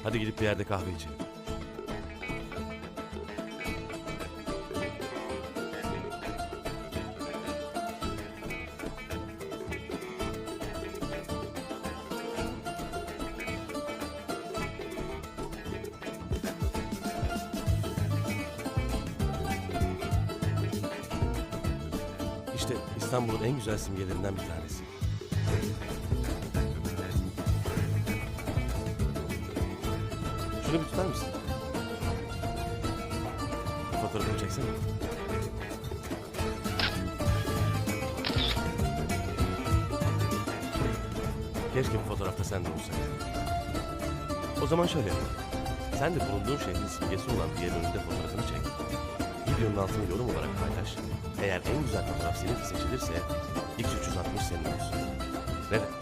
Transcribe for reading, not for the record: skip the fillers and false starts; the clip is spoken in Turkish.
Hadi gidip bir yerde kahve içelim. İşte İstanbul'un en güzel simgelerinden bir tanesi. Şunu bir tutar mısın? Bir fotoğrafını çeksene. Keşke bu fotoğrafta sen de olsaydın. O zaman şöyle yapalım. Sen de bulunduğun şehrin simgesi olan bir yerin önünde fotoğrafını çek. Videonun altına yorum olarak paylaş. Eğer en güzel fotoğraf seninki seçilirse X360 senin olsun. Ne de?